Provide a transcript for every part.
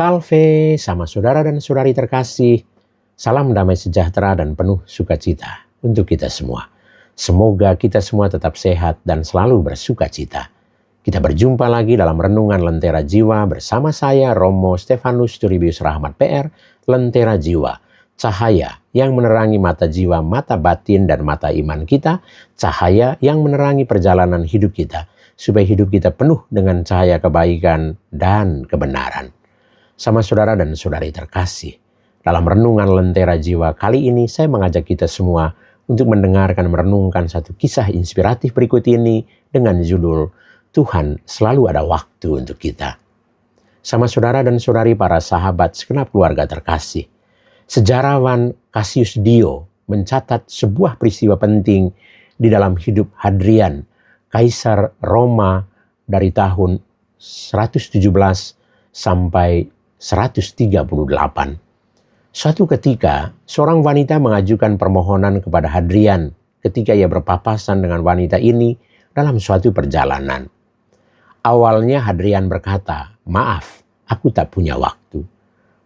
Salve sama saudara dan saudari terkasih. Salam damai sejahtera dan penuh sukacita untuk kita semua. Semoga kita semua tetap sehat dan selalu bersukacita. Kita berjumpa lagi dalam Renungan Lentera Jiwa bersama saya Romo Stefanus Turibius Rahmat PR. Lentera Jiwa, cahaya yang menerangi mata jiwa, mata batin dan mata iman kita. Cahaya yang menerangi perjalanan hidup kita, supaya hidup kita penuh dengan cahaya kebaikan dan kebenaran. Sama saudara dan saudari terkasih, dalam Renungan Lentera Jiwa kali ini saya mengajak kita semua untuk mendengarkan merenungkan satu kisah inspiratif berikut ini dengan judul Tuhan Selalu Ada Waktu Untuk Kita. Sama saudara dan saudari para sahabat segenap keluarga terkasih, sejarawan Cassius Dio mencatat sebuah peristiwa penting di dalam hidup Hadrian, Kaisar Roma dari tahun 117 sampai 138. Suatu ketika, seorang wanita mengajukan permohonan kepada Hadrian ketika ia berpapasan dengan wanita ini dalam suatu perjalanan. Awalnya Hadrian berkata, "Maaf, aku tak punya waktu."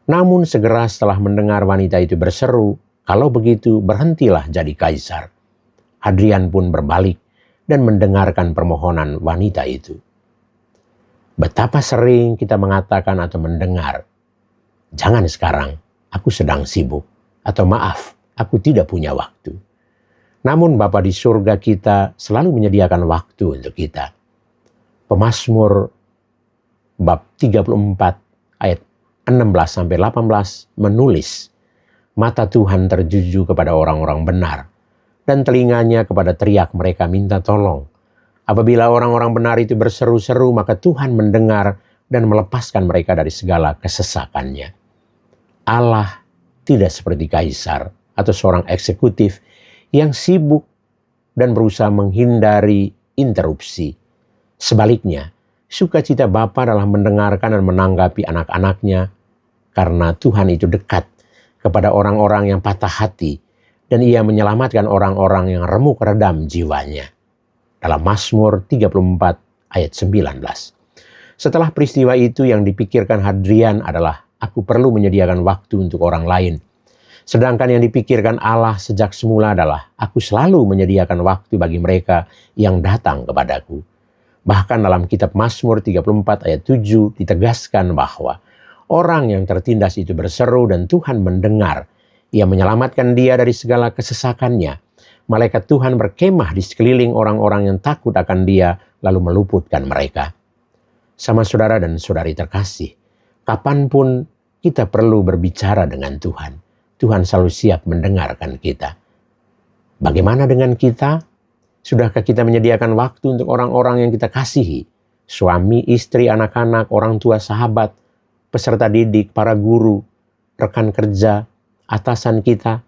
Namun segera setelah mendengar wanita itu berseru, "Kalau begitu berhentilah jadi kaisar." Hadrian pun berbalik dan mendengarkan permohonan wanita itu. Betapa sering kita mengatakan atau mendengar, "Jangan sekarang, aku sedang sibuk," atau "Maaf, aku tidak punya waktu." Namun Bapa di surga kita selalu menyediakan waktu untuk kita. Pemazmur bab 34 ayat 16-18 menulis, "Mata Tuhan terjuju kepada orang-orang benar, dan telinganya kepada teriak mereka minta tolong. Apabila orang-orang benar itu berseru-seru, maka Tuhan mendengar dan melepaskan mereka dari segala kesesakannya." Allah tidak seperti kaisar atau seorang eksekutif yang sibuk dan berusaha menghindari interupsi. Sebaliknya, sukacita Bapa dalam mendengarkan dan menanggapi anak-anaknya, karena Tuhan itu dekat kepada orang-orang yang patah hati dan Ia menyelamatkan orang-orang yang remuk redam jiwanya. Dalam Mazmur 34 ayat 19. Setelah peristiwa itu yang dipikirkan Hadrian adalah, aku perlu menyediakan waktu untuk orang lain. Sedangkan yang dipikirkan Allah sejak semula adalah, aku selalu menyediakan waktu bagi mereka yang datang kepadaku. Bahkan dalam kitab Mazmur 34 ayat 7 ditegaskan bahwa orang yang tertindas itu berseru dan Tuhan mendengar. Ia menyelamatkan dia dari segala kesesakannya. Malaikat Tuhan berkemah di sekeliling orang-orang yang takut akan dia, lalu meluputkan mereka. Sama saudara dan saudari terkasih, kapanpun kita perlu berbicara dengan Tuhan. Tuhan selalu siap mendengarkan kita. Bagaimana dengan kita? Sudahkah kita menyediakan waktu untuk orang-orang yang kita kasihi? Suami, istri, anak-anak, orang tua, sahabat, peserta didik, para guru, rekan kerja, atasan kita.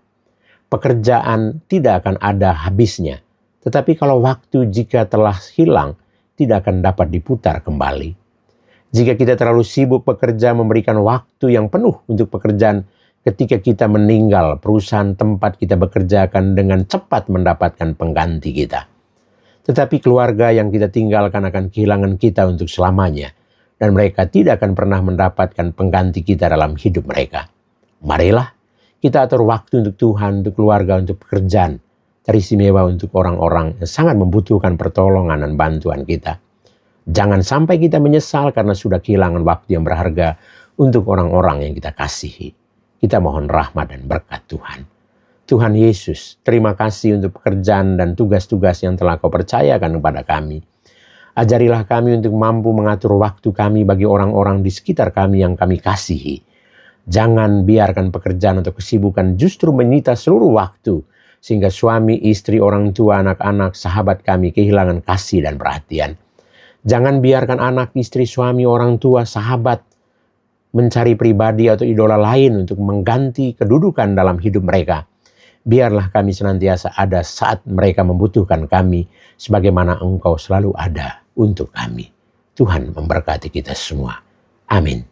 Pekerjaan tidak akan ada habisnya. Tetapi kalau waktu jika telah hilang, tidak akan dapat diputar kembali. Jika kita terlalu sibuk bekerja memberikan waktu yang penuh untuk pekerjaan, ketika kita meninggal, perusahaan tempat kita bekerja akan dengan cepat mendapatkan pengganti kita. Tetapi keluarga yang kita tinggalkan akan kehilangan kita untuk selamanya. Dan mereka tidak akan pernah mendapatkan pengganti kita dalam hidup mereka. Marilah kita atur waktu untuk Tuhan, untuk keluarga, untuk pekerjaan. Teristimewa untuk orang-orang yang sangat membutuhkan pertolongan dan bantuan kita. Jangan sampai kita menyesal karena sudah kehilangan waktu yang berharga untuk orang-orang yang kita kasihi. Kita mohon rahmat dan berkat Tuhan. Tuhan Yesus, terima kasih untuk pekerjaan dan tugas-tugas yang telah Kau percayakan kepada kami. Ajarilah kami untuk mampu mengatur waktu kami bagi orang-orang di sekitar kami yang kami kasihi. Jangan biarkan pekerjaan atau kesibukan justru menyita seluruh waktu, sehingga suami, istri, orang tua, anak-anak, sahabat kami kehilangan kasih dan perhatian. Jangan biarkan anak, istri, suami, orang tua, sahabat mencari pribadi atau idola lain untuk mengganti kedudukan dalam hidup mereka. Biarlah kami senantiasa ada saat mereka membutuhkan kami, sebagaimana Engkau selalu ada untuk kami. Tuhan memberkati kita semua. Amin.